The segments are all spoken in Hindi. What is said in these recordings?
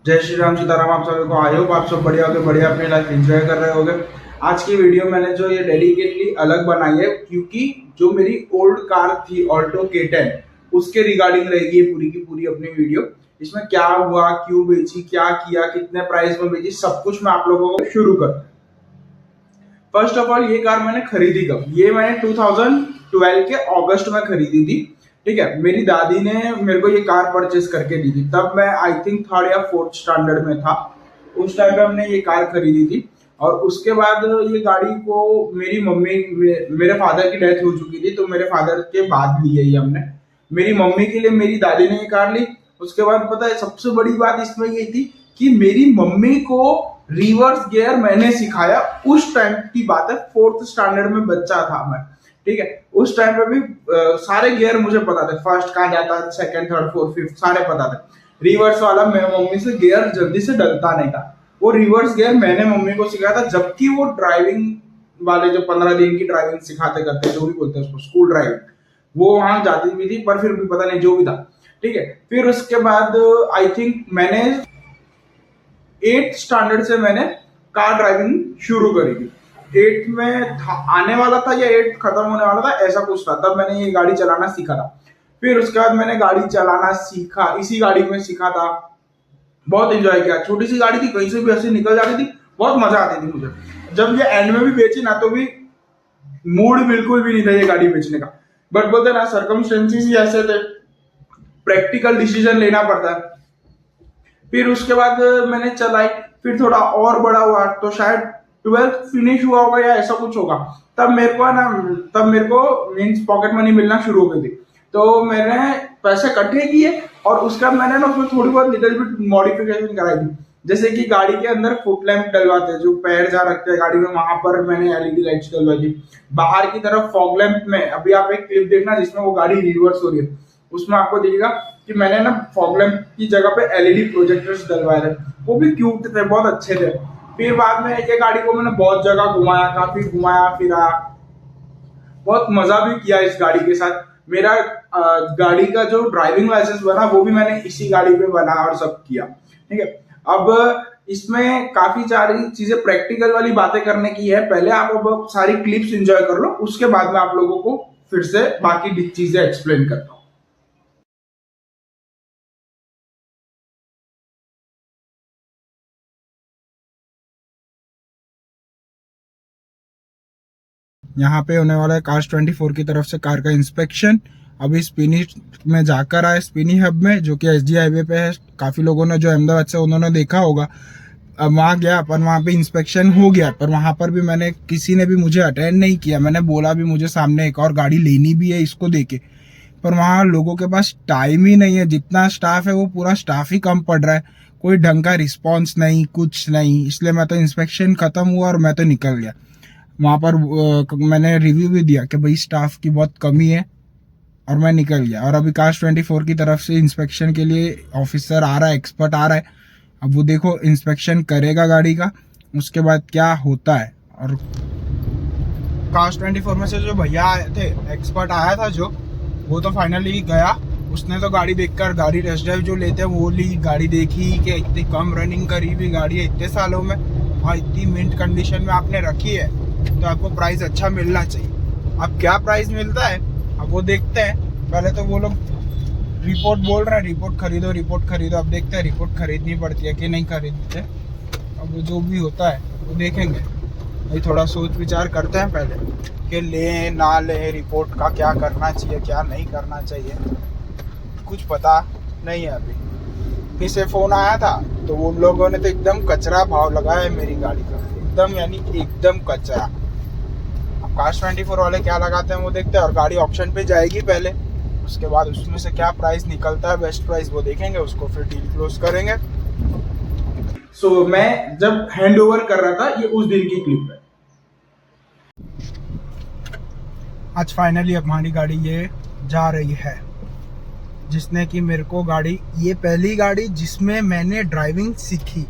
जय श्री राम सीताराम। आप सभी को आई होप आप सब बढ़िया होगे, बढ़िया अपनी लाइफ एंजॉय कर रहे होगे। आज की वीडियो मैंने जो ये डेडिकेटली अलग बनाई है, क्योंकि जो मेरी ओल्ड कार थी ऑल्टो K10 उसके रिगार्डिंग रहेगी ये पूरी की पूरी अपनी वीडियो। इसमें क्या हुआ, क्यों बेची, क्या किया, कितने प्राइस में बेची, सब कुछ मैं आप लोगों को शुरू कर। फर्स्ट ऑफ ऑल, ये कार मैंने खरीदी कब? ये मैंने 2012 के अगस्त में खरीदी थी। ठीक है, मेरी दादी ने मेरे को ये कार परचेस करके दी थी। तब मैं आई थिंक थर्ड या फोर्थ स्टैंडर्ड में था। उस टाइम पे हमने ये कार खरीदी थी। और उसके बाद ये गाड़ी को मेरी मम्मी, मेरे फादर की डेथ हो चुकी थी, तो मेरे फादर के बाद ली है ये हमने। मेरी मम्मी के लिए मेरी दादी ने ये कार ली। उसके बाद पता है सबसे बड़ी बात इसमें ये थी कि मेरी मम्मी को रिवर्स गियर मैंने सिखाया। उस टाइम की बात है, फोर्थ स्टैंडर्ड में बच्चा था मैं। ठीक है, उस टाइम पे भी सारे गियर मुझे पता थे, फर्स्ट कहाँ जाता है, सेकंड, थर्ड, फोर्थ, फिफ्थ सारे पता थे। रिवर्स वाला मेरे मम्मी से गियर जल्दी से डलता नहीं था। वो रिवर्स गियर मैंने मम्मी को सिखाया था, जबकि वो ड्राइविंग वाले जो 15 दिन की ड्राइविंग सिखाते करते, जो भी बोलते हैं उसको, स्कूल ड्राइविंग, वो वहां जाती भी थी, पर फिर भी पता नहीं जो भी था। ठीक है, फिर उसके बाद आई थिंक मैंने 8th स्टैंडर्ड से मैंने कार ड्राइविंग शुरू करी थी। 8th में आने वाला था या 8th खत्म होने वाला था, ऐसा कुछ था, तब मैंने ये गाड़ी चलाना सीखा था। फिर उसके बाद मैंने गाड़ी चलाना सीखा, इसी गाड़ी में सीखा था। बहुत एंजॉय किया। छोटी सी गाड़ी थी, कहीं से भी ऐसे निकल जाती थी, बहुत मजा आती थी मुझे। जब ये एंड में भी बेची ना, तो भी मूड बिल्कुल भी नहीं था ये गाड़ी बेचने का। बट बोलते ना, सर्कमस्टेंसेस ही ऐसे थे, प्रैक्टिकल डिसीजन लेना पड़ता है। फिर उसके बाद मैंने चलाई। फिर थोड़ा और बड़ा हुआ, तो शायद 12th फिनिश हुआ होगा या ऐसा कुछ होगा। तब मेरे को ना, तब मेरे को मीन्स पॉकेट मनी मिलना शुरू हो गई थी। तो मैंने पैसे इकट्ठे किए और उसके बाद मैंने ना उसमें थोड़ी बहुत लिटिल बिट मॉडिफिकेशन कराई थी। जैसे कि गाड़ी के अंदर फुट लैंप डलवाते हैं, जो पैर जहाँ रखते हैं गाड़ी में, वहां पर मैंने एलईडी लाइट्स डलवाई थी। बाहर की तरफ फॉग लैंप में, अभी आप एक क्लिप देखना जिसमें वो गाड़ी रिवर्स हो रही है, उसमें आपको दिखेगा कि मैंने ना फॉग लैंप की जगह पे एलईडी प्रोजेक्टर्स डलवाए थे। वो भी क्यूट थे, बहुत अच्छे थे। फिर बाद में ये गाड़ी को मैंने बहुत जगह घुमाया, काफी घुमाया फिरा, बहुत मजा भी किया इस गाड़ी के साथ। मेरा गाड़ी का जो ड्राइविंग लाइसेंस बना, वो भी मैंने इसी गाड़ी पे बना और सब किया। ठीक है, अब इसमें काफी सारी चीजें प्रैक्टिकल वाली बातें करने की है। पहले आप अब सारी क्लिप्स एंजॉय कर लो, उसके बाद में आप लोगों को फिर से बाकी चीजें एक्सप्लेन करता हूँ। यहाँ पे होने वाला है Cars24 की तरफ से कार का इंस्पेक्शन। अभी स्पिनी में जाकर आए, स्पिनी हब में, जो कि एसडी हाईवे पे है। काफ़ी लोगों ने जो अहमदाबाद से उन्होंने देखा होगा। अब वहाँ गया, पर वहाँ पे इंस्पेक्शन हो गया, पर वहाँ पर भी मैंने, किसी ने भी मुझे अटेंड नहीं किया। मैंने बोला भी मुझे सामने एक और गाड़ी लेनी भी है, इसको देके, पर वहाँ लोगों के पास टाइम ही नहीं है। जितना स्टाफ है वो पूरा स्टाफ ही कम पड़ रहा है, कोई ढंग का रिस्पॉन्स नहीं, कुछ नहीं। इसलिए मैं तो, इंस्पेक्शन खत्म हुआ और मैं तो निकल गया। वहाँ पर मैंने रिव्यू भी दिया कि भाई स्टाफ की बहुत कमी है, और मैं निकल गया। और अभी Cars24 की तरफ से इंस्पेक्शन के लिए ऑफिसर आ रहा है, एक्सपर्ट आ रहा है। अब वो देखो इंस्पेक्शन करेगा गाड़ी का, उसके बाद क्या होता है। और Cars24 में से जो भैया आए थे, एक्सपर्ट आया था जो, वो तो फाइनली गया। उसने तो गाड़ी देखकर, गाड़ी टेस्ट ड्राइव जो लेते हैं वो ली, गाड़ी देखी कि इतनी कम रनिंग करी हुई गाड़ी है इतने सालों में, और इतनी मिंट कंडीशन में आपने रखी है, तो आपको प्राइस अच्छा मिलना चाहिए। अब क्या प्राइस मिलता है, अब वो देखते हैं। पहले तो वो लोग रिपोर्ट बोल रहे हैं, रिपोर्ट खरीदो, रिपोर्ट खरीदो। अब देखते हैं रिपोर्ट खरीदनी पड़ती है कि नहीं खरीदते। अब वो जो भी होता है वो देखेंगे। भाई थोड़ा सोच विचार करते हैं पहले कि ले ना ले, रिपोर्ट का क्या करना चाहिए, क्या नहीं करना चाहिए, कुछ पता नहीं है अभी। किसे फ़ोन आया था तो उन लोगों ने तो एकदम कचरा भाव लगाया है मेरी गाड़ी का, एकदम, यानी एकदम कचरा। अब Cars24 वाले क्या लगाते हैं वो देखते हैं। और गाड़ी ऑप्शन पे जाएगी पहले, उसके बाद उसमें से क्या प्राइस निकलता है, बेस्ट प्राइस, वो देखेंगे, उसको फिर डील क्लोज करेंगे। सो मैं जब हैंड ओवर कर रहा था, ये उस दिन की क्लिप है। आज फाइनली अब हमारी गाड़ी ये जा रही है, जिसने कि मेरे को गाड़ी, ये पहली गाड़ी जिसमें मैंने ड्राइविंग सीखी,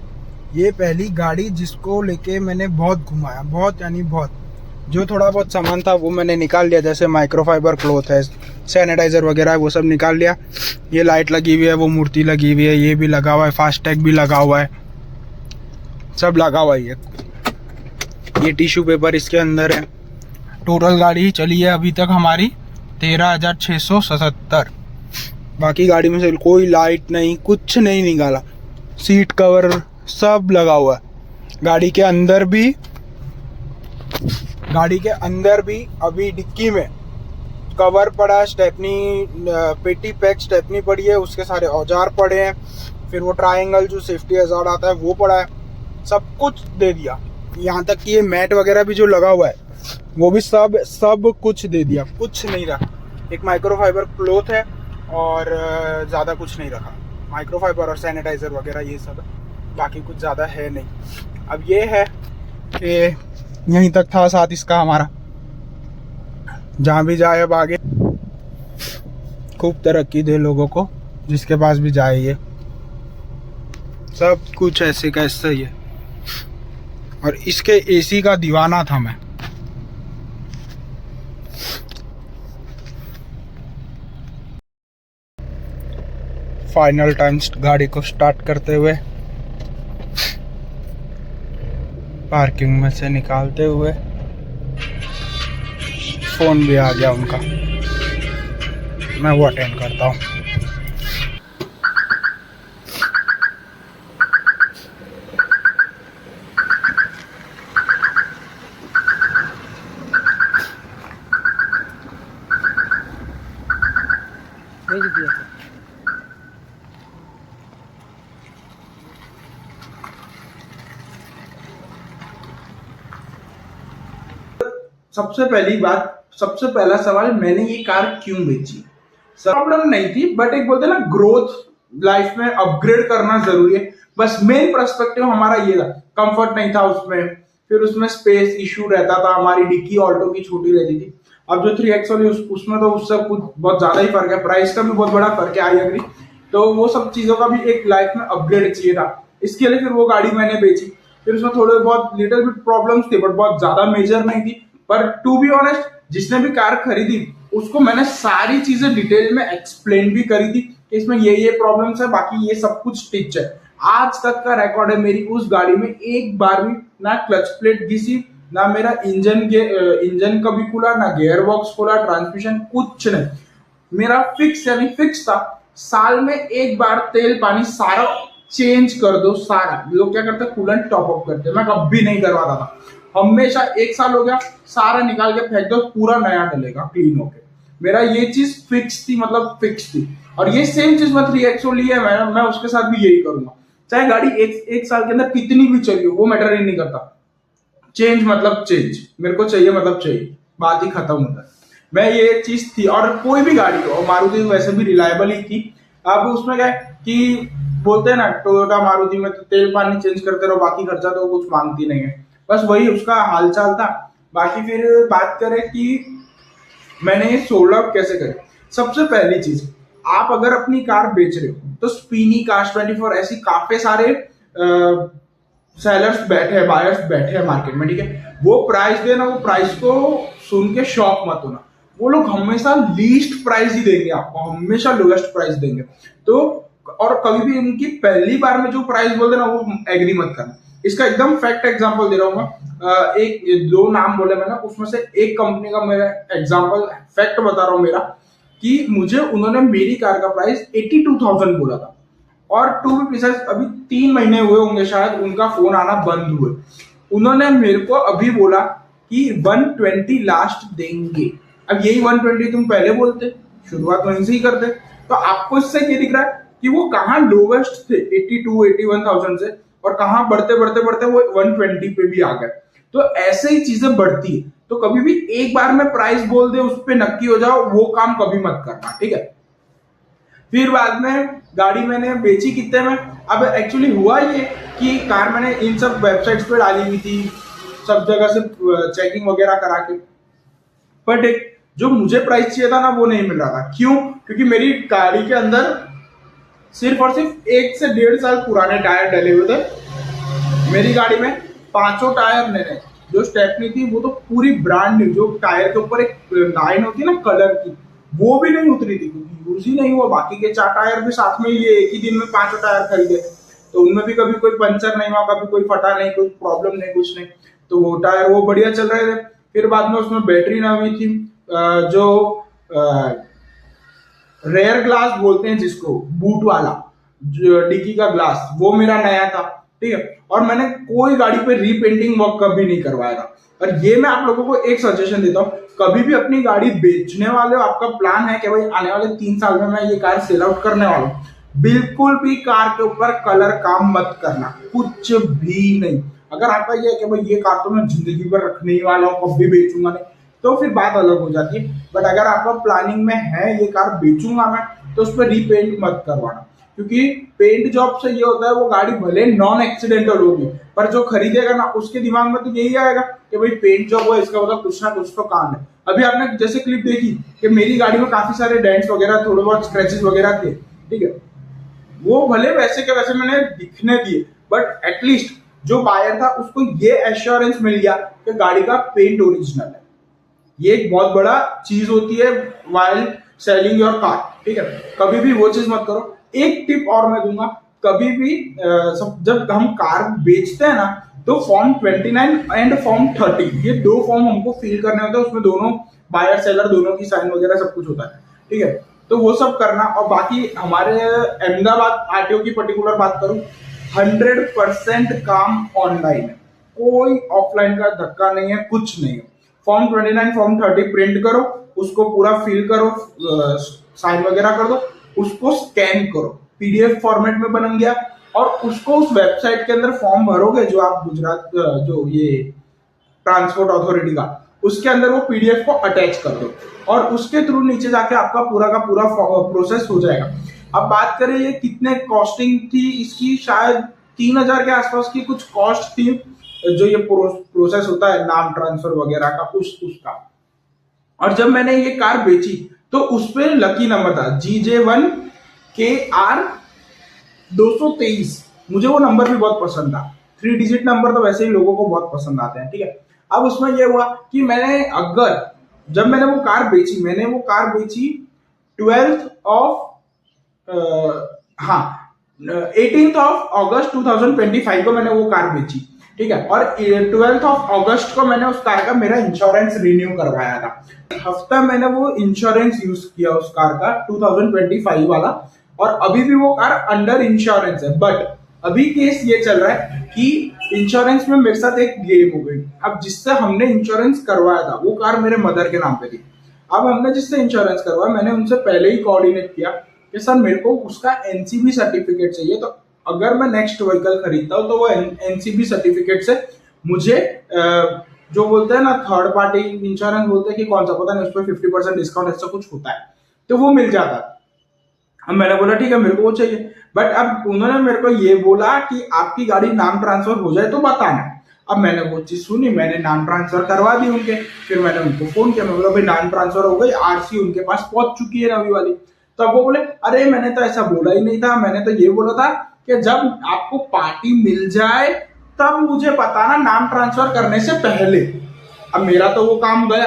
ये पहली गाड़ी जिसको लेके मैंने बहुत घुमाया, बहुत यानी बहुत। जो थोड़ा बहुत सामान था वो मैंने निकाल लिया, जैसे माइक्रोफाइबर क्लॉथ है, सैनिटाइज़र वगैरह है, वो सब निकाल लिया। ये लाइट लगी हुई है, वो मूर्ति लगी हुई है, ये भी लगा हुआ है, फास्टैग भी लगा हुआ है, सब लगा हुआ है। ये टिश्यू पेपर इसके अंदर है। टोटल गाड़ी चली है अभी तक हमारी 13,677। बाकी गाड़ी में से कोई लाइट नहीं, कुछ नहीं निकाला। सीट कवर सब लगा हुआ है। गाड़ी के अंदर भी अभी डिक्की में कवर पड़ा है, स्टेपनी पेटी पैक स्टेपनी पड़ी है, उसके सारे औजार पड़े हैं, फिर वो ट्रायंगल जो सेफ्टी हज़ार्ड आता है वो पड़ा है, सब कुछ दे दिया। यहाँ तक कि ये मैट वगैरह भी जो लगा हुआ है वो भी सब कुछ दे दिया, कुछ नहीं रखा। एक माइक्रोफाइबर क्लॉथ है और ज़्यादा कुछ नहीं रखा। माइक्रोफाइबर और सैनिटाइज़र वगैरह ये सब है, बाकी कुछ ज़्यादा है नहीं। अब ये है कि यहीं तक था साथ इसका हमारा, जहाँ भी जाए अब आगे खूब तरक्की दे लोगों को, जिसके पास भी जाए। ये सब कुछ ऐसे का ऐसा ही है। और इसके एसी का दीवाना था मैं। फाइनल टाइम गाड़ी को स्टार्ट करते हुए, पार्किंग में से निकालते हुए, फोन भी आ गया उनका, मैं वो अटेंड करता हूँ। सबसे पहला सवाल, मैंने ये कार क्यों बेची? प्रॉब्लम नहीं थी, बट एक बोलते ना ग्रोथ लाइफ में अपग्रेड करना जरूरी है। बस मेन पर्सपेक्टिव हमारा ये था। कंफर्ट नहीं था उसमें, फिर उसमें स्पेस इशू रहता था, हमारी डिक्की ऑल्टो की छोटी रहती थी। अब जो 3X वाली उसमें तो उससे कुछ बहुत ज्यादा ही फर्क है, प्राइस का भी बहुत बड़ा फर्क है, आई एग्री। तो वो सब चीजों का भी एक लाइफ में अपग्रेड चाहिए था, इसके लिए फिर वो गाड़ी मैंने बेची। फिर उसमें थोड़े बहुत लिटिल बिट प्रॉब्लम्स थे, बट बहुत ज्यादा मेजर नहीं थी। पर टू बी ऑनेस्ट, जिसने भी कार खरीदी उसको मैंने सारी चीजें डिटेल में एक्सप्लेन भी करी थी कि इसमें ये प्रॉब्लम्स है, बाकी ये सब कुछ ठीक है। आज तक का रिकॉर्ड है मेरी, उस गाड़ी में एक बार भी ना क्लच प्लेट घिसी, ना मेरा इंजन कभी खुला, ना गियर बॉक्स खुला, ट्रांसमिशन कुछ नहीं। मेरा फिक्स यानी फिक्स था, साल में एक बार तेल पानी सारा चेंज कर दो। सारा लोग क्या करते, कूलेंट टॉप अप करते, मैं कभी नहीं करवाता था। हमेशा 1 साल हो गया, सारा निकाल के फेंक दो, पूरा नया डलेगा क्लीन होके। मेरा ये चीज फिक्स थी, मतलब फिक्स थी। और ये सेम चीज मैं 3XO ली है, मैं उसके साथ भी यही करूंगा। चाहे गाड़ी एक साल के अंदर कितनी भी चली हो, वो मैटर ही नहीं करता। चेंज मतलब चेंज, मेरे को चाहिए मतलब चाहिए, बात ही खत्म होता है। मैं ये चीज थी। और कोई भी गाड़ी हो, मारुति वैसे भी रिलायबल ही थी। अब उसमें क्या है कि बोलते हैं ना, टोयोटा मारुति में तो तेल पानी चेंज करते रहो, बाकी खर्चा तो कुछ मांगती नहीं है। बस वही उसका हालचाल था। बाकी फिर बात करें कि मैंने ये सोल्ड आउट कैसे करी। सबसे पहली चीज, आप अगर अपनी कार बेच रहे हो तो स्पीनी कार्स 24 ऐसी काफी सारे सेलर्स बैठे हैं, बायर्स बैठे हैं मार्केट में, ठीक है। वो प्राइस देना, वो प्राइस को सुन के शॉक मत होना। वो लोग हमेशा लीस्ट प्राइस ही देंगे आपको, हमेशा लोएस्ट प्राइस देंगे। तो और कभी भी उनकी पहली बार में जो प्राइस बोल देना वो एग्री मत करना। इसका एकदम फैक्ट एग्जांपल दे रहा हूँ मैं। एक 2 नाम बोले मैंने, उसमें से एक कंपनी का मेरा एग्जांपल फैक्ट बता रहा हूँ मेरा, कि मुझे उन्होंने मेरी कार का प्राइस 82,000 बोला था। और टू बी प्रिसाइज अभी 3 महीने हुए होंगे शायद उनका फोन आना बंद हुए। उन्होंने मेरे को अभी बोला कि 120 लास्ट देंगे। अब यही 120 तुम पहले बोलते, शुरुआत वहीं से ही करते। तो आपको इससे क्या दिख रहा है कि वो कहाँ लोवेस्ट थे 81,000 से, और कहाँ बढ़ते बढ़ते बढ़ते वो 120 पे भी आ गए। तो ऐसे ही चीजें बढ़ती है। तो कभी भी एक बार में प्राइस बोल दे, उस पर नक्की हो जाओ, वो काम कभी मत करना, ठीक है। फिर बाद में गाड़ी मैंने बेची कितने में। अब एक्चुअली हुआ ये कि कार मैंने इन सब वेबसाइट्स पे डाली हुई थी, सब जगह से चेकिंग वगैरह करा के, बट एक जो मुझे प्राइस चाहिए था ना वो नहीं मिल रहा था। क्यों? क्योंकि मेरी गाड़ी के अंदर सिर्फ और सिर्फ 1 से 1.5 साल पुराने टायर डले हुए थे। मेरी गाड़ी में 5 टायर नए, जो स्टेपनी थी वो तो पूरी ब्रांड न्यू, जो टायर के ऊपर एक लाइन होती है ना कलर की, वो भी नहीं उतरी थी क्योंकि यूज ही नहीं हुआ। बाकी के 4 टायर भी साथ में ही लिए, एक ही दिन में 5 टायर खरीदे, तो उनमें भी कभी कोई पंचर नहीं हुआ, कभी कोई फटा नहीं, कोई प्रॉब्लम नहीं, कुछ नहीं। तो वो टायर वो बढ़िया चल रहे थे। फिर बाद में उसमें बैटरी ना हुई थी, जो रेयर ग्लास बोलते हैं जिसको, बूट वाला जो डिक्की का ग्लास, वो मेरा नया था, ठीक है। और मैंने कोई गाड़ी पे रीपेंटिंग वर्क कभी नहीं करवाया था। और ये मैं आप लोगों को एक सजेशन देता हूँ, कभी भी अपनी गाड़ी बेचने वाले हो, आपका प्लान है कि भाई आने वाले 3 साल में मैं ये कार सेल आउट करने वाला हूँ, बिल्कुल भी कार के ऊपर कलर काम मत करना, कुछ भी नहीं। अगर आपका ये है कि भाई ये कार तो मैं जिंदगी भर रखने ही वाला हूँ, कभी बेचूंगा नहीं, तो फिर बात अलग हो जाती है। बट अगर आपका प्लानिंग में है ये कार बेचूंगा मैं, तो उस पर रीपेंट मत करवाना, क्योंकि पेंट जॉब से ये होता है वो गाड़ी भले नॉन एक्सीडेंटल होगी, पर जो खरीदेगा ना उसके दिमाग में तो यही आएगा कि भाई पेंट जॉब हुआ, इसका मतलब कुछ ना कुछ तो काम है। अभी आपने जैसे क्लिप देखी कि मेरी गाड़ी में काफी सारे डेंट्स वगैरह, थोड़े बहुत स्क्रैचेस वगैरह थे, ठीक है, वो भले वैसे के वैसे मैंने दिखने दिए, बट एटलीस्ट जो बायर था उसको ये एश्योरेंस मिल गया कि गाड़ी का पेंट ओरिजिनल है। ये एक बहुत बड़ा चीज होती है वाइल सेलिंग योर कार, ठीक है। कभी भी वो चीज मत करो। एक टिप और मैं दूंगा, कभी भी जब हम कार बेचते हैं ना, तो फॉर्म 29 एंड फॉर्म 30, ये 2 फॉर्म हमको फिल करने होते हैं, उसमें दोनों बायर सेलर दोनों की साइन वगैरह सब कुछ होता है, ठीक है। तो वो सब करना। और बाकी हमारे अहमदाबाद आरटीओ की पर्टिकुलर बात करूं, 100% काम ऑनलाइन है, कोई ऑफलाइन का धक्का नहीं है, कुछ नहीं है। फॉर्म 29 फॉर्म 30 प्रिंट करो, उसको पूरा फिल करो, साइन वगैरह कर दो, उसको स्कैन करो, पीडीएफ फॉर्मेट में बन गया, और उसको उस वेबसाइट के अंदर फॉर्म भरोगे जो आप गुजरात जो ये ट्रांसपोर्ट अथॉरिटी का, उसके अंदर वो पीडीएफ को अटैच कर दो, और उसके थ्रू नीचे जाके आपका पूरा का पूरा प्रोसेस हो जाएगा। अब बात करें ये कितने कॉस्टिंग थी इसकी, शायद 3000 के आसपास की कुछ कॉस्ट थी, जो ये प्रोसेस होता है नाम ट्रांसफर वगैरह का, उसका। और जब मैंने ये कार बेची तो उस पर लकी नंबर था GJ1KR223, मुझे वो नंबर भी बहुत पसंद था। 3 डिजिट नंबर तो वैसे ही लोगों को बहुत पसंद आते हैं, ठीक है। अब उसमें ये हुआ कि जब मैंने वो कार बेची, मैंने वो कार बेची 12th ऑफ हाँ 18th ऑफ अगस्त 2025 को मैंने वो कार बेची, ठीक है। और 12th ऑफ अगस्त को मैंने उस कार का मेरा इंश्योरेंस रिन्यू करवाया था। हफ्ता मैंने वो इंश्योरेंस यूज किया उस कार का 2025 वाला, और अभी भी वो कार अंडर इंश्योरेंस है। बट अभी केस ये चल रहा है कि इंश्योरेंस में मेरे साथ एक गेम हो गई। अब जिससे हमने इंश्योरेंस करवाया था वो कार मेरे मदर के नाम पे थी। अब हमने जिससे इंश्योरेंस करवाया, मैंने उनसे पहले ही कोऑर्डिनेट किया कि सर मेरे को उसका एनसीबी सर्टिफिकेट चाहिए, तो अगर मैं नेक्स्ट व्हीकल खरीदता हूँ तो वो एनसीबी सर्टिफिकेट से मुझे जो बोलते हैं ना थर्ड पार्टी इंश्योरेंस बोलते हैं कि कौन सा, पता नहीं, उस पर 50% डिस्काउंट ऐसा कुछ होता है, तो वो मिल जाता है। अब मैंने बोला ठीक है मेरे को वो चाहिए, बट अब उन्होंने मेरे को ये बोला कि आपकी गाड़ी नाम ट्रांसफर हो जाए तो बताना। अब मैंने वो चीज सुनी, मैंने नाम ट्रांसफर करवा दी उनके। फिर मैंने उनको फोन किया, मैं बोला भाई नाम ट्रांसफर हो गई, आरसी उनके पास पहुंच चुकी है नवी वाली। तो अब वो बोले अरे मैंने तो ऐसा बोला ही नहीं था, मैंने तो ये बोला था कि जब आपको पार्टी मिल जाए तब मुझे बताना, नाम ट्रांसफर करने से पहले। अब मेरा तो वो काम गया,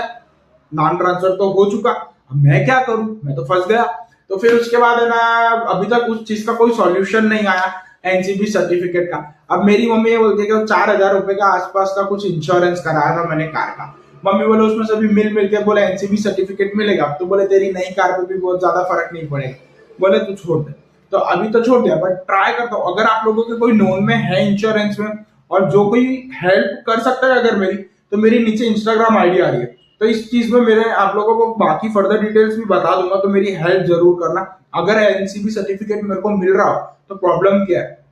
नाम ट्रांसफर तो हो चुका, अब मैं क्या करूं, मैं तो फंस गया। तो फिर उसके बाद है ना, अभी तक उस चीज का कोई सॉल्यूशन नहीं आया एनसीबी सर्टिफिकेट का। अब मेरी मम्मी ये बोलती है कि 4000 रुपए का आसपास का कुछ इंश्योरेंस कराया था मैंने कार का। मम्मी बोले उसमें से भी मिल के बोले एनसीबी सर्टिफिकेट मिलेगा, तो बोले तेरी नई कार पे भी बहुत ज्यादा फर्क नहीं पड़ेगा, बोले तू छोड़ दे। तो अभी तो छोड़ दिया, बट ट्राई करता हूँ। अगर आप लोगों के कोई नोन में है इंश्योरेंस में और जो कोई हेल्प कर सकता है अगर मेरी, तो मेरी नीचे इंस्टाग्राम आईडी आ रही है, तो इस चीज में मेरे आप लोगों को बाकी फर्दर डिटेल्स भी बता दूंगा, तो मेरी हेल्प जरूर करना। अगर एनसीबी सर्टिफिकेट मेरे को मिल रहा हो तो प्रॉब्लम क्या है,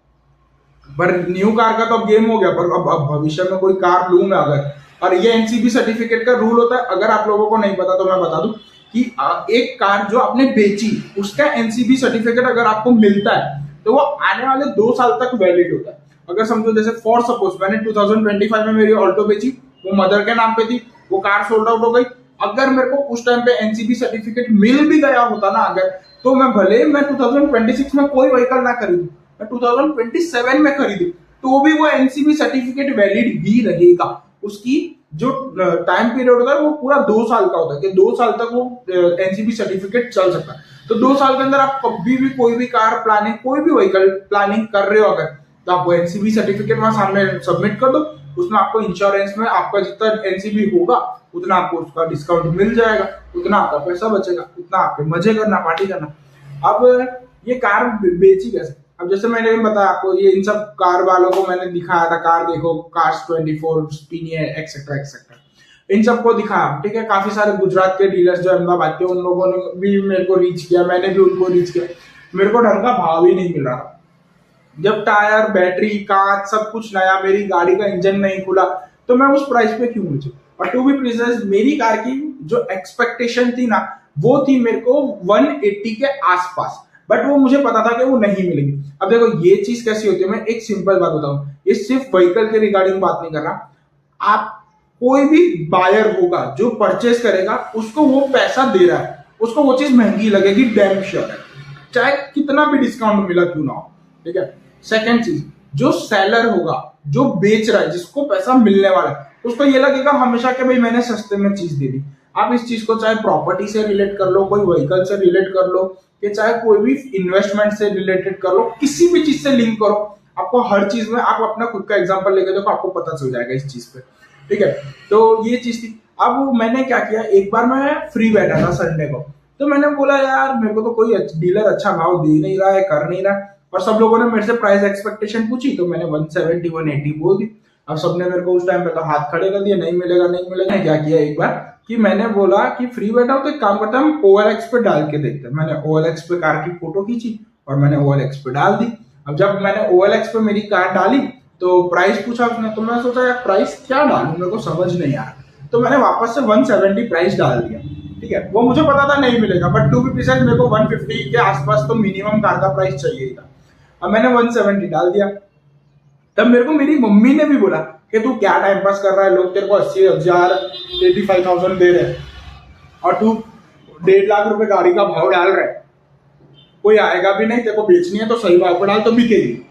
पर न्यू कार का तो अब गेम हो गया, पर अब भविष्य में कोई कार लूं मैं अगर, और ये एनसीबी सर्टिफिकेट का रूल होता है, अगर आप लोगों को नहीं पता तो मैं बता दूं कि एक कार जो आपने बेची उसका एनसीबी सर्टिफिकेट अगर आपको मिलता है तो वो आने वाले 2 साल तक वैलिड होता है। अगर समझो जैसे फॉर सपोज मैंने 2025 में मेरी ऑल्टो बेची, वो मदर के नाम पे थी, वो कार सोल्ड आउट हो गई। अगर मेरे को उस टाइम पे एनसीबी सर्टिफिकेट मिल भी गया होता ना अगर, तो मैं भले मैं 2026 में कोई व्हीकल ना खरीदूं, मैं 2027 में खरीदूं, तो भी वो एनसीबी सर्टिफिकेट वैलिड ही रहेगा। उसकी जो टाइम पीरियड होता है वो पूरा 2 साल का होता है, कि 2 साल तक वो एनसीबी सर्टिफिकेट चल सकता है। तो 2 साल के अंदर आप कभी भी कोई भी कार प्लानिंग, कोई भी व्हीकल प्लानिंग कर रहे हो अगर, तो आप वो एनसीबी सर्टिफिकेट वहां सामने सबमिट कर दो। उसमें आपको इंश्योरेंस में आपका जितना एनसीबी होगा उतना आपको उसका डिस्काउंट मिल जाएगा, उतना आपका पैसा बचेगा, उतना आपके मजे करना, पार्टी करना। अब ये कार बेची कैसे? अब जैसे मैंने बताया आपको, ये इन सब कार वालों को मैंने दिखाया था, कार देखो, कार्स 24, स्पीनियर, एक्सेट्रा एक्सेट्रा, इन सबको दिखाया, ठीक है। काफी सारे गुजरात के डीलर्स जो अहमदाबाद के, उन लोगों ने भी मेरे को रीच किया, मैंने भी उनको रीच किया। मेरे को ढंग का भाव ही नहीं मिल रहा था। जब टायर, बैटरी, कांच सब कुछ नया, मेरी गाड़ी का इंजन नहीं खुला, तो मैं उस प्राइस पे क्यों बेचूं? और टू बी प्रिसाइज, मेरी कार की जो एक्सपेक्टेशन थी ना, वो थी मेरे को 180 के आसपास, बट वो मुझे पता था कि वो नहीं मिलेगी। अब देखो ये चीज कैसी होती है, मैं एक सिंपल बात बताऊं, ये सिर्फ व्हीकल के रिगार्डिंग बात नहीं कर रहा। आप कोई भी बायर होगा जो परचेस करेगा, उसको वो पैसा दे रहा है, उसको वो चीज महंगी लगेगी, डैम श्योर है, चाहे कितना भी डिस्काउंट मिला क्यों ना हो, ठीक है। सेकेंड चीज, जो सेलर होगा, जो बेच रहा है, जिसको पैसा मिलने वाला है, उसको ये लगेगा हमेशा कि भाई मैंने सस्ते में चीज दे दी। आप इस चीज को चाहे प्रॉपर्टी से रिलेट कर लो, कोई व्हीकल से रिलेट कर लो, कि चाहे कोई भी इन्वेस्टमेंट से रिलेटेड कर लो, किसी भी चीज से लिंक करो, आपको हर चीज में, आप अपना खुद का एग्जांपल लेके देखो, आपको पता चल जाएगा इस चीज पे, ठीक है। तो ये चीज थी। अब मैंने क्या किया, एक बार मैं फ्री बैठा था संडे को, तो मैंने बोला यार मेरे को तो कोई डीलर अच्छा भाव दे नहीं रहा है, कर नहीं रहा है, और सब लोगों ने मेरे से प्राइस एक्सपेक्टेशन पूछी, तो मैंने 170 180 बोल दी। अब सबने मेरे को उस टाइम पे तो हाथ खड़े कर दिए, नहीं मिलेगा नहीं मिलेगा। क्या किया एक बार कि मैंने बोला कि फ्री बैठा हूं तो एक काम करता है, हम OLX पे डाल के देखते हैं। मैंने OLX पे कार की फोटो खींची और मैंने OLX पे डाल दी। अब जब मैंने OLX पे मेरी कार डाली तो प्राइस पूछा उसने, तो मैं सोचा यार प्राइस क्या डालूं, मेरे को समझ नहीं आ रहा, तो मैंने वापस से 170 प्राइस डाल दिया, ठीक है। वो मुझे पता था नहीं मिलेगा, बट टू बी प्रिसाइज मेरे को 150 के आसपास तो मिनिमम कार का प्राइस चाहिए था। अब मैंने 170 डाल दिया। तब मेरे को मेरी मम्मी ने भी बोला कि तू क्या टाइम पास कर रहा है, लोग तेरे को 80,000 85,000 दे रहे हैं और तू 1.5 लाख रुपए गाड़ी का भाव डाल रहा है, कोई आएगा भी नहीं, तेरे को बेचनी है तो सही भाव पर डाल तो बिकेगी।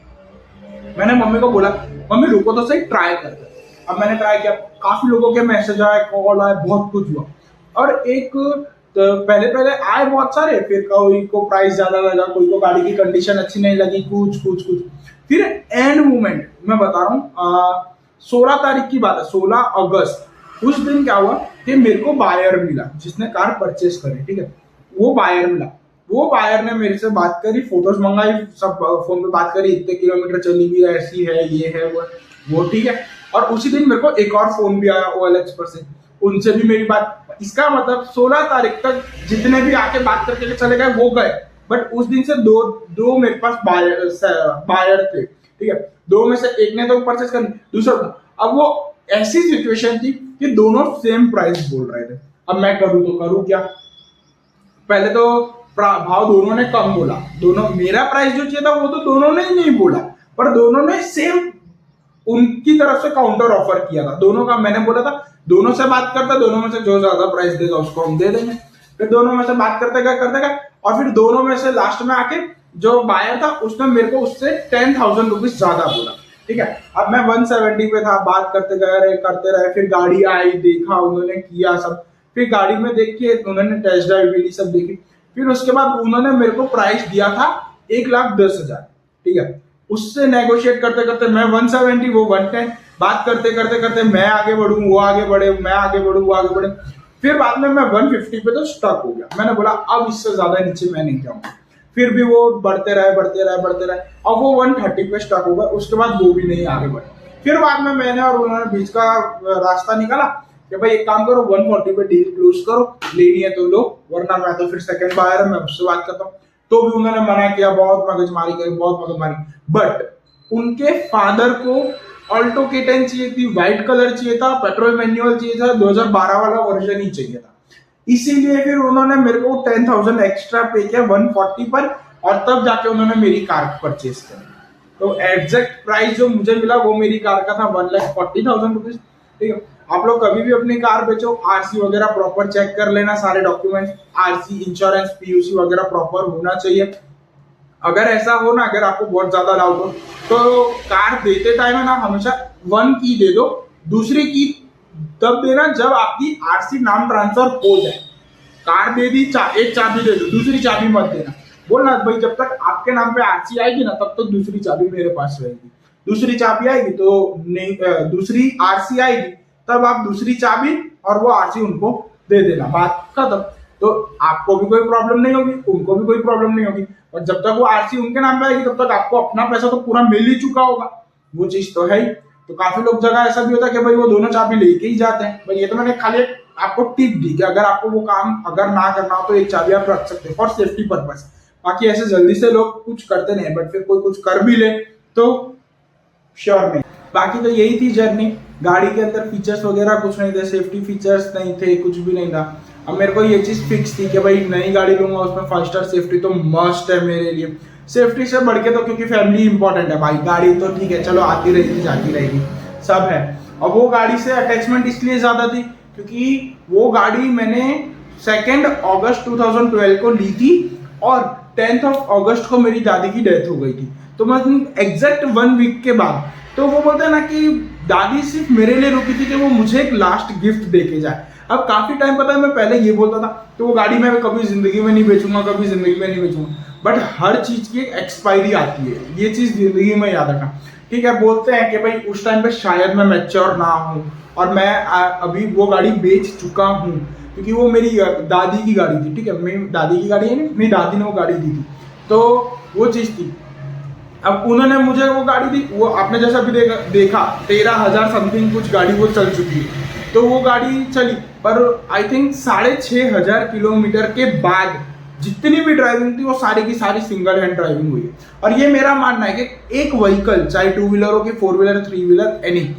मैंने मम्मी को बोला मम्मी रुको तो सही, ट्राई करते। अब मैंने ट्राई किया, काफी लोगों के मैसेज आए, कॉल आए, बहुत कुछ हुआ, और एक तो पहले पहले आए बहुत सारे, फिर कोई को प्राइस ज्यादा लगा, कोई को गाड़ी की कंडीशन अच्छी नहीं लगी, कुछ कुछ कुछ। फिर एंड मोमेंट मैं बता रहा हूँ, 16 तारीख की बात है, 16 अगस्त, उस दिन क्या हुआ कि मेरे को बायर मिला जिसने कार परचेस करी, ठीक है। वो बायर मिला, वो बायर ने मेरे से बात करी, फोटोज मंगाई, सब फोन पे बात करी, इतने किलोमीटर चली भी, ऐसी है, ये है, वो ठीक है। और उसी दिन मेरे को एक और फोन भी आया OLX पर से, उनसे भी मेरी बात, इसका मतलब 16 तारीख तक जितने भी आके बात करके चले गए वो गए, बट उस दिन से दो मेरे पास बायर थे, ठीक है। दो में से एक ने तो परचेस कर, दूसरा, अब वो ऐसी सिचुएशन थी कि दोनों सेम प्राइस बोल रहे थे। अब मैं करूं तो करूं क्या? पहले तो भाव दोनों ने कम बोला, दोनों, मेरा प्राइस जो चाहिए था वो तो दोनों ने ही नहीं बोला, पर दोनों ने सेम उनकी तरफ से काउंटर ऑफर किया था दोनों का। मैंने बोला था दोनों से बात करते, दोनों में से जो ज्यादा प्राइस देगा उसको हम दे देंगे। फिर दोनों में से बात करते गए, और फिर दोनों में से लास्ट में आके जो बायर था उसने मेरे को उससे 10,000 रुपीज ज्यादा बोला, ठीक है। अब मैं 170 पे था, बात करते रहे, फिर गाड़ी आई, देखा उन्होंने, किया सब, फिर गाड़ी में देख के उन्होंने टेस्ट ड्राइव भी ली, सब देखी। फिर उसके बाद उन्होंने मेरे को प्राइस दिया था 1,10,000, ठीक है। उससे नेगोशिएट करते करते मैं 170, वो 110, बात करते करते मैं आगे बढ़ूं, वो आगे बढ़े, मैं आगे बढ़ूं, वो आगे बढ़े। फिर बाद में मैं 150 पे तो स्टक हो गया। मैंने बोला अब इससे ज्यादा नीचे मैं नहीं जाऊंगा। फिर भी वो बढ़ते रहे, और वो 130 पे स्टक हो गया। उसके बाद वो भी नहीं आगे बढ़े। फिर बाद में मैंने और उन्होंने बीच का रास्ता निकाला कि भाई एक काम करो, 140 पे डील क्लोज करो, लेनी है तो लो, वरना मैं तो फिर सेकंड बायर है, मैं उससे बात करता हूँ। तो भी उन्होंने मना किया, बहुत मगजमारी करी, बहुत मगजमारी। बट उनके फादर को ऑल्टो K10 चाहिए थी, व्हाइट कलर चाहिए था, पेट्रोल मैनुअल चाहिए था, 2012 वाला वर्जन ही चाहिए था। इसीलिए फिर उन्होंने मेरे को 10,000 एक्स्ट्रा पे किया 140 पर, और तब जाके उन्होंने मेरी कार परचेज करी। तो एग्जैक्ट प्राइस जो मुझे मिला वो मेरी कार का था 1,40,000 रुपीज, ठीक है। आप लोग कभी भी अपनी कार बेचो, आरसी वगैरह प्रॉपर चेक कर लेना, सारे डॉक्यूमेंट्स, आरसी, इंश्योरेंस, PUC वगैरह प्रॉपर होना चाहिए। अगर ऐसा हो ना, अगर आपको बहुत ज्यादा डाउट हो, तो कार देते टाइम है ना, हमेशा 1 की दे दो, दूसरी की तब देना जब आपकी आरसी नाम ट्रांसफर हो जाए। कार दे दी, एक चाबी दे दो, दूसरी चाबी मत देना। बोलना भाई जब तक आपके नाम पे आरसी आएगी ना तब तक दूसरी चाबी मेरे पास रहेगी, दूसरी चाबी आएगी तो नहीं, दूसरी आरसी आएगी तब आप दूसरी चाबी और वो आरसी उनको दे देना, बात खत्म। तो आपको भी कोई प्रॉब्लम नहीं होगी, उनको भी कोई प्रॉब्लम नहीं होगी, और जब तक वो आरसी उनके नाम पे आएगी तब तक आपको अपना पैसा तो पूरा मिल ही चुका होगा, वो चीज तो है ही। तो काफी लोग जगह ऐसा भी होता है कि भाई वो दोनों चाबी लेके ही जाते हैं। भाई ये तो मैंने खाली आपको टिप दी कि अगर आपको वो काम अगर ना करना हो तो एक चाबी आप रख सकते हैं फॉर सेफ्टी पर्पस। बाकी ऐसे जल्दी से लोग कुछ करते नहीं, बट फिर कोई कुछ कर भी ले तो श्योर नहीं। बाकी तो यही थी जर्नी। गाड़ी के अंदर फीचर्स वगैरह कुछ नहीं थे, सेफ्टी फीचर्स नहीं थे, कुछ भी नहीं था। अब मेरे को ये चीज फिक्स थी कि भाई नई गाड़ी लूंगा उसमें 5 स्टार सेफ्टी तो मस्ट है मेरे लिए। सेफ्टी से बढ़ के तो क्योंकि फैमिली इंपॉर्टेंट है भाई, गाड़ी तो ठीक है चलो आती रहेगी जाती रहेगी सब है। और वो गाड़ी से अटैचमेंट इसलिए ज्यादा थी क्योंकि वो गाड़ी मैंने 2 अगस्त 2012 को ली थी और 10 अगस्त को मेरी दादी की डेथ हो गई थी। तो मैं एग्जैक्ट 1 वीक के बाद, तो वो बोलते हैं ना कि दादी सिर्फ मेरे लिए रुकी थी कि वो मुझे एक लास्ट गिफ्ट दे के जाए। अब काफी टाइम पता है मैं पहले ये बोलता था तो वो गाड़ी मैं कभी जिंदगी में नहीं बेचूंगा, कभी जिंदगी में नहीं बेचूंगा, बट हर चीज की एक एक्सपायरी आती है, ये चीज जिंदगी में याद रखना। ठीक है, बोलते हैं कि भाई उस टाइम पे शायद मैं मैच्योर ना हूं और मैं अभी वो गाड़ी बेच चुका हूं क्योंकि वो मेरी दादी की गाड़ी थी। ठीक है, मेरी दादी की गाड़ी है नहीं, मेरी दादी ने वो गाड़ी दी थी, तो वो चीज थी। अब उन्होंने मुझे वो गाड़ी दी, वो आपने जैसा भी देखा 13,000 समथिंग कुछ गाड़ी वो चल चुकी है, तो वो गाड़ी चली। पर आई थिंक 6,500 किलोमीटर के बाद जितनी भी ड्राइविंग थी वो सारी की सारी सिंगल हैंड ड्राइविंग हुई है। और ये मेरा मानना है कि एक व्हीकल चाहे 2 व्हीलर हो कि 4 व्हीलर 3 व्हीलर एनी,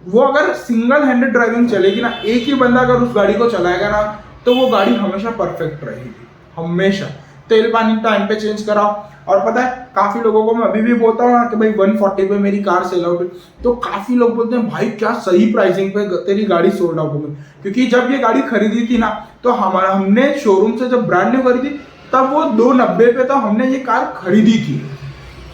वो अगर सिंगल हैंडेड ड्राइविंग चलेगी ना, एक ही बंदा अगर उस गाड़ी को चलाएगा ना, तो वो गाड़ी हमेशा परफेक्ट रहेगी, हमेशा। तेल पानी टाइम पे चेंज कराओ। और पता है काफी लोगों को मैं अभी भी बोलता हूँ ना कि भाई 140 पे मेरी कार सेल आउट हुई, तो काफी लोग बोलते हैं भाई क्या सही प्राइसिंग पे तेरी गाड़ी सोल्ड आउट हो गई। क्योंकि जब ये गाड़ी खरीदी थी ना, तो हमने शोरूम से जब ब्रांड न्यू खरीदी तब वो 290 पे तो हमने ये कार खरीदी थी,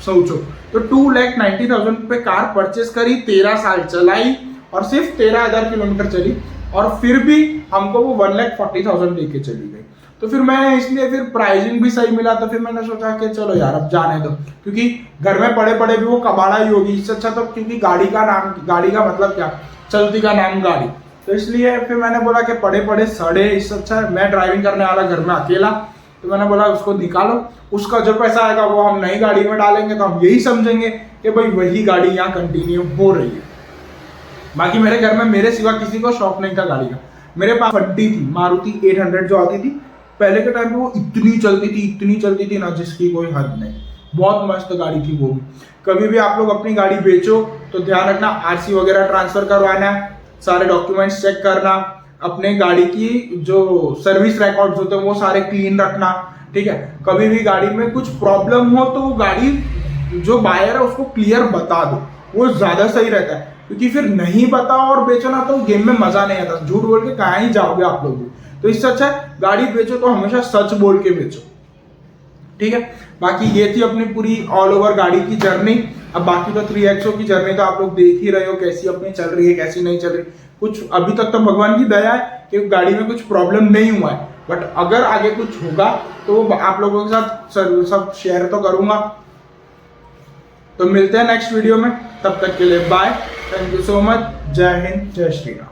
सोचो। तो 2,90,000 पे कार परचेस करी, 13 साल चलाई और सिर्फ 13,000 किलोमीटर चली, और फिर भी हमको वो 1,40,000 लेके चली गई। तो फिर मैं इसलिए फिर प्राइसिंग भी सही मिला, तो फिर मैंने सोचा कि चलो यार अब जाने दो, क्योंकि घर में पड़े पड़े भी वो कबाड़ा ही होगी, इससे अच्छा तो, क्योंकि गाड़ी का मतलब क्या, चलती का नाम गाड़ी। तो इसलिए फिर मैंने बोला कि पड़े पड़े सड़े, इससे अच्छा मैं ड्राइविंग करने वाला घर में अकेला, तो मैंने बोला उसको निकालो, उसका जो पैसा आएगा वो हम नई गाड़ी में डालेंगे, तो हम यही समझेंगे कि भाई वही गाड़ी यहाँ कंटिन्यू हो रही है। बाकी मेरे घर में मेरे सिवा किसी को शौक नहीं था गाड़ी का। मेरे पास फड्डी थी, मारुति 800 जो आती थी पहले के टाइम पे, वो इतनी चलती थी ना जिसकी कोई हद नहीं, बहुत मस्त गाड़ी थी वो भी। कभी भी आप लोग अपनी गाड़ी बेचो तो ध्यान रखना आरसी वगैरह ट्रांसफर करवाना, सारे डॉक्यूमेंट्स चेक करना, अपने गाड़ी की जो सर्विस रिकॉर्ड्स होते हैं वो सारे क्लीन रखना। ठीक है, कभी भी गाड़ी में कुछ प्रॉब्लम हो तो वो गाड़ी जो बायर है उसको क्लियर बता दो, वो ज्यादा सही रहता है। क्योंकि फिर नहीं बताओ और बेचो ना तो गेम में मजा नहीं आता, झूठ बोल के कहाँ ही जाओगे आप लोग। तो इससे अच्छा गाड़ी बेचो तो हमेशा सच बोल के बेचो। ठीक है, बाकी ये थी अपनी पूरी ऑल ओवर गाड़ी की जर्नी। अब बाकी तो 3XO की जर्नी तो आप लोग देख ही रहे हो कैसी अपनी चल रही है, कैसी नहीं चल रही। कुछ अभी तक तो भगवान की दया है कि गाड़ी में कुछ प्रॉब्लम नहीं हुआ है, बट अगर आगे कुछ होगा तो आप लोगों के साथ सब शेयर तो करूंगा। तो मिलते हैं नेक्स्ट वीडियो में, तब तक के लिए bye, thank you so much, जय हिंद, जय श्री राम।